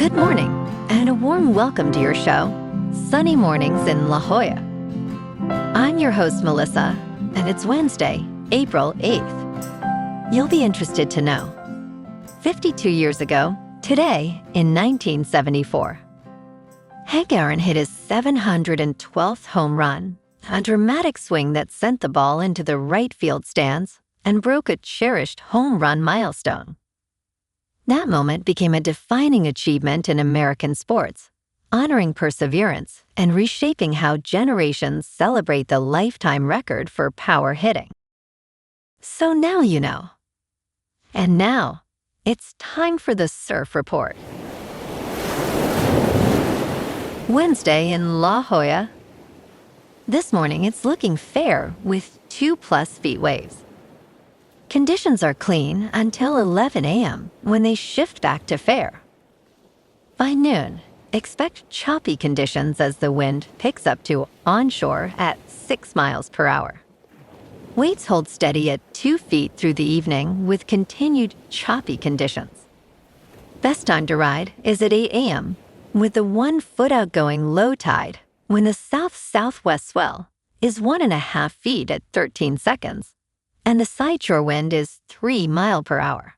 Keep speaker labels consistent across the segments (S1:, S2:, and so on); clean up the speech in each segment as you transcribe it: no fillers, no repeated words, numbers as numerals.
S1: Good morning, and a warm welcome to your show, Sunny Mornings in La Jolla. I'm your host, Melissa, and it's Wednesday, April 8th. You'll be interested to know. 52 years ago, today in 1974, Hank Aaron hit his 712th home run, a dramatic swing that sent the ball into the right field stands and broke a cherished home run milestone. That moment became a defining achievement in American sports, honoring perseverance and reshaping how generations celebrate the lifetime record for power hitting. So now you know. And now, it's time for the Surf Report. Wednesday in La Jolla. This morning, it's looking fair with 2+ feet waves. Conditions are clean until 11 a.m. when they shift back to fair. By noon, expect choppy conditions as the wind picks up to onshore at 6 miles per hour. Waves hold steady at 2 feet through the evening with continued choppy conditions. Best time to ride is at 8 a.m. with the 1 foot outgoing low tide when the south-southwest swell is 1.5 feet at 13 seconds. And the sideshore wind is 3 miles per hour.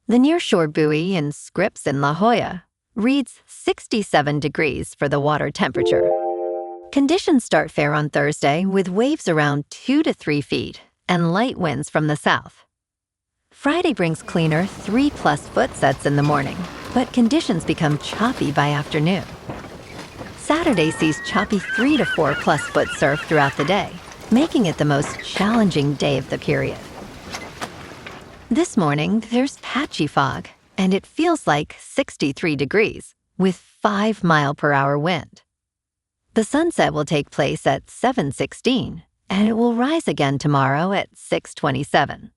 S1: The nearshore buoy in Scripps in La Jolla reads 67 degrees for the water temperature. Conditions start fair on Thursday with waves around 2 to 3 feet and light winds from the south. Friday brings cleaner 3+ foot sets in the morning, but conditions become choppy by afternoon. Saturday sees choppy 3 to 4+ foot surf throughout the day, making it the most challenging day of the period. This morning, there's patchy fog, and it feels like 63 degrees, with 5 miles per hour wind. The sunset will take place at 7:16, and it will rise again tomorrow at 6:27.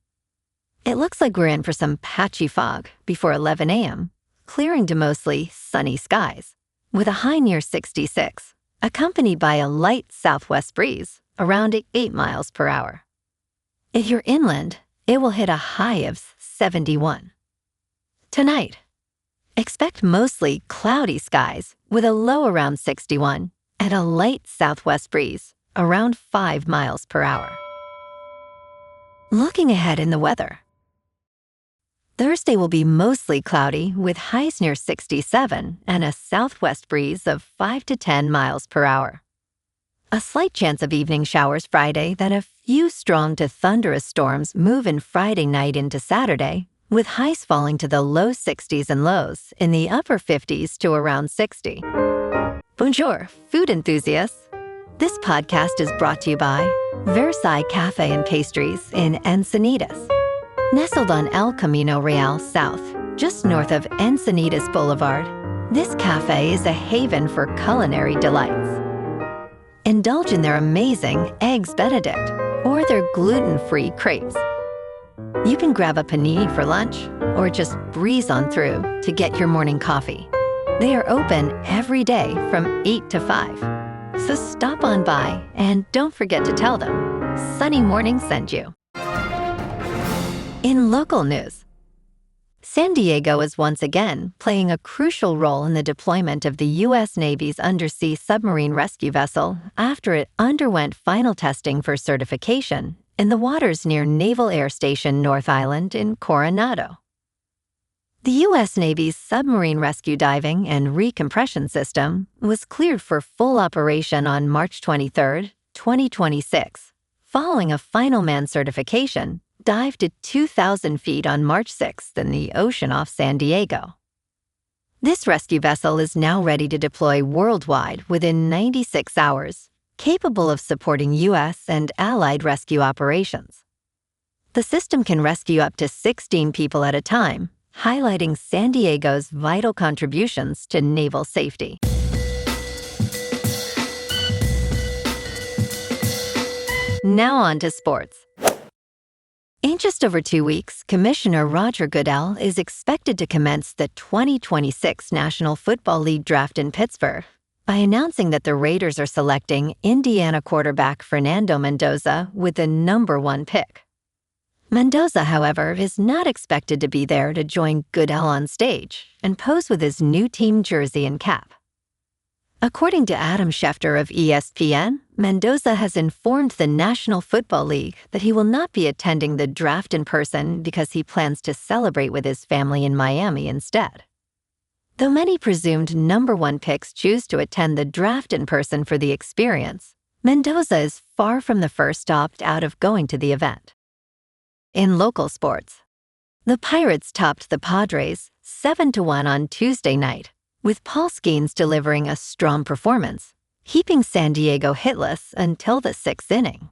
S1: It looks like we're in for some patchy fog before 11 a.m., clearing to mostly sunny skies, with a high near 66, accompanied by a light southwest breeze around 8 miles per hour. If you're inland, it will hit a high of 71. Tonight, expect mostly cloudy skies with a low around 61 and a light southwest breeze around 5 miles per hour. Looking ahead in the weather. Thursday will be mostly cloudy with highs near 67 and a southwest breeze of 5 to 10 miles per hour. A slight chance of evening showers Friday, then a few strong to thunderous storms move in Friday night into Saturday, with highs falling to the low 60s and lows in the upper 50s to around 60. Bonjour, food enthusiasts. This podcast is brought to you by Versailles Cafe and Pastries in Encinitas. Nestled on El Camino Real South, just north of Encinitas Boulevard, this cafe is a haven for culinary delights. Indulge in their amazing Eggs Benedict or their gluten-free crepes. You can grab a panini for lunch or just breeze on through to get your morning coffee. They are open every day from 8 to 5. So stop on by and don't forget to tell them Sunny Morning sent you. In local news, San Diego is once again playing a crucial role in the deployment of the U.S. Navy's undersea submarine rescue vessel after it underwent final testing for certification in the waters near Naval Air Station North Island in Coronado. The U.S. Navy's submarine rescue diving and recompression system was cleared for full operation on March 23, 2026, following a final man certification dived to 2,000 feet on March 6th in the ocean off San Diego. This rescue vessel is now ready to deploy worldwide within 96 hours, capable of supporting U.S. and allied rescue operations. The system can rescue up to 16 people at a time, highlighting San Diego's vital contributions to naval safety. Now on to sports. In just over 2 weeks, Commissioner Roger Goodell is expected to commence the 2026 National Football League draft in Pittsburgh by announcing that the Raiders are selecting Indiana quarterback Fernando Mendoza with the #1 pick. Mendoza, however, is not expected to be there to join Goodell on stage and pose with his new team jersey and cap. According to Adam Schefter of ESPN, Mendoza has informed the National Football League that he will not be attending the draft in person because he plans to celebrate with his family in Miami instead. Though many presumed number one picks choose to attend the draft in person for the experience, Mendoza is far from the first to opt out of going to the event. In local sports, the Pirates topped the Padres 7-1 on Tuesday night, with Paul Skenes delivering a strong performance, keeping San Diego hitless until the sixth inning.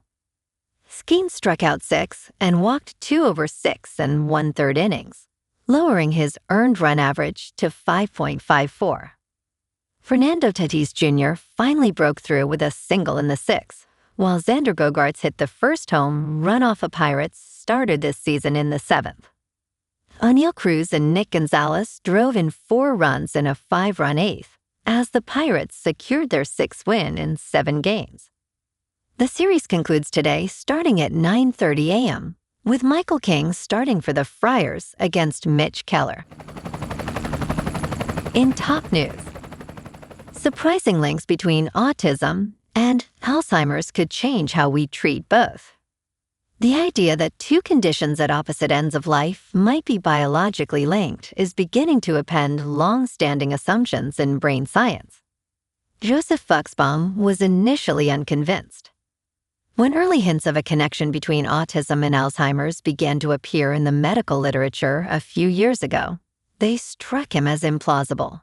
S1: Skenes struck out 6 and walked 2 over 6 and 1/3 innings, lowering his earned run average to 5.54. Fernando Tatis Jr. finally broke through with a single in the 6th, while Xander Bogaerts hit the first home run off a Pirates starter this season in the 7th. O'Neill Cruz and Nick Gonzalez drove in 4 runs in a 5-run 8th, as the Pirates secured their 6th win in 7 games. The series concludes today starting at 9:30 a.m., with Michael King starting for the Friars against Mitch Keller. In top news, surprising links between autism and Alzheimer's could change how we treat both. The idea that 2 conditions at opposite ends of life might be biologically linked is beginning to upend long-standing assumptions in brain science. Joseph Buxbaum was initially unconvinced. When early hints of a connection between autism and Alzheimer's began to appear in the medical literature a few years ago, they struck him as implausible.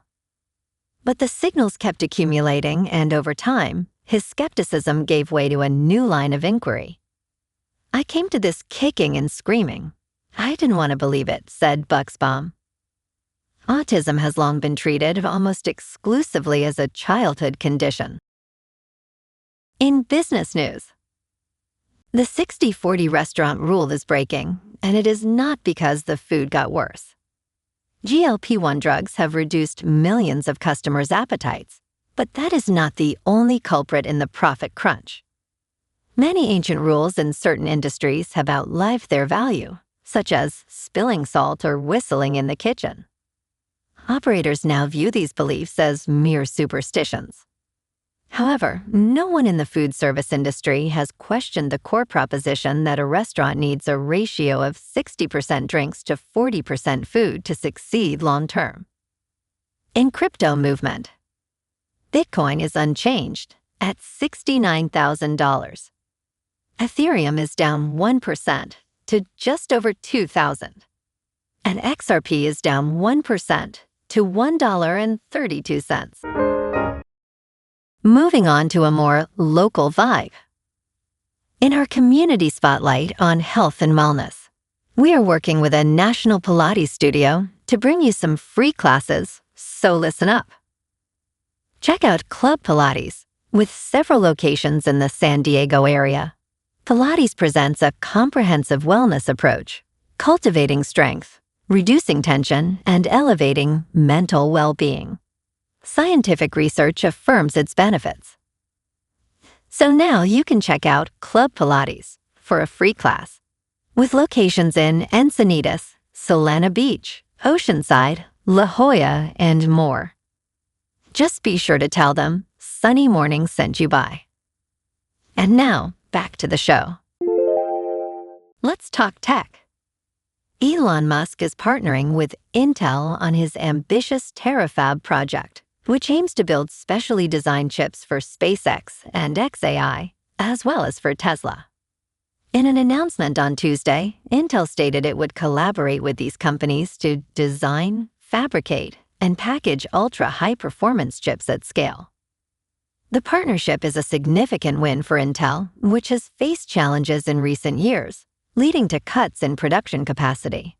S1: But the signals kept accumulating, and over time, his skepticism gave way to a new line of inquiry. "I came to this kicking and screaming. I didn't want to believe it," said Buxbaum. Autism has long been treated almost exclusively as a childhood condition. In business news, the 60-40 restaurant rule is breaking, and it is not because the food got worse. GLP-1 drugs have reduced millions of customers' appetites, but that is not the only culprit in the profit crunch. Many ancient rules in certain industries have outlived their value, such as spilling salt or whistling in the kitchen. Operators now view these beliefs as mere superstitions. However, no one in the food service industry has questioned the core proposition that a restaurant needs a ratio of 60% drinks to 40% food to succeed long-term. In crypto movement, Bitcoin is unchanged at $69,000. Ethereum is down 1% to just over $2,000. And XRP is down 1% to $1.32. Moving on to a more local vibe. In our community spotlight on health and wellness, we are working with a national Pilates studio to bring you some free classes, so listen up. Check out Club Pilates, with several locations in the San Diego area. Pilates presents a comprehensive wellness approach, cultivating strength, reducing tension, and elevating mental well-being. Scientific research affirms its benefits. So now you can check out Club Pilates for a free class, with locations in Encinitas, Solana Beach, Oceanside, La Jolla, and more. Just be sure to tell them Sunny Morning sent you by. And now, back to the show. Let's talk tech. Elon Musk is partnering with Intel on his ambitious Terafab project, which aims to build specially designed chips for SpaceX and xAI, as well as for Tesla. In an announcement on Tuesday, Intel stated it would collaborate with these companies to design, fabricate, and package ultra-high-performance chips at scale. The partnership is a significant win for Intel, which has faced challenges in recent years, leading to cuts in production capacity.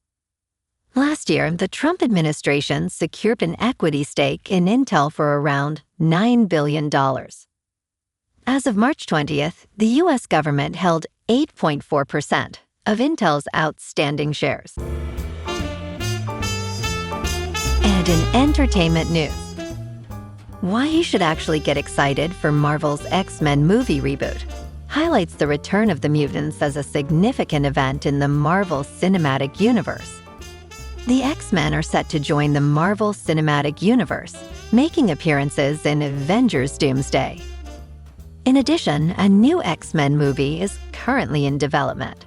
S1: Last year, the Trump administration secured an equity stake in Intel for around $9 billion. As of March 20th, the U.S. government held 8.4% of Intel's outstanding shares. And in entertainment news, why you should actually get excited for Marvel's X-Men movie reboot. highlights the return of the mutants as a significant event in the Marvel Cinematic Universe. The X-Men are set to join the Marvel Cinematic Universe, making appearances in Avengers Doomsday. In addition, a new X-Men movie is currently in development.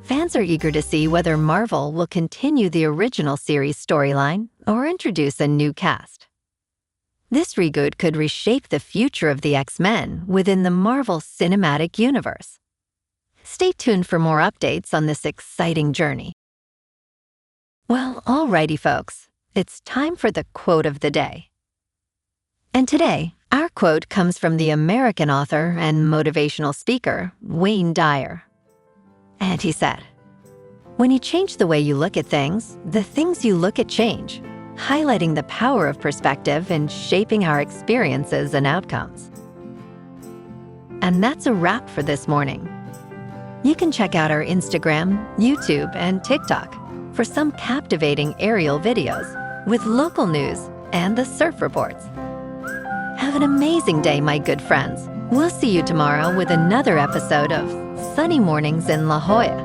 S1: Fans are eager to see whether Marvel will continue the original series storyline or introduce a new cast. This reboot could reshape the future of the X-Men within the Marvel Cinematic Universe. Stay tuned for more updates on this exciting journey. Well, alrighty folks, it's time for the quote of the day. And today, our quote comes from the American author and motivational speaker, Wayne Dyer. And he said, "When you change the way you look at things, the things you look at change, highlighting the power of perspective in shaping our experiences and outcomes." And that's a wrap for this morning. You can check out our Instagram, YouTube, and TikTok for some captivating aerial videos with local news and the surf reports. Have an amazing day, my good friends. We'll see you tomorrow with another episode of Sunny Mornings in La Jolla.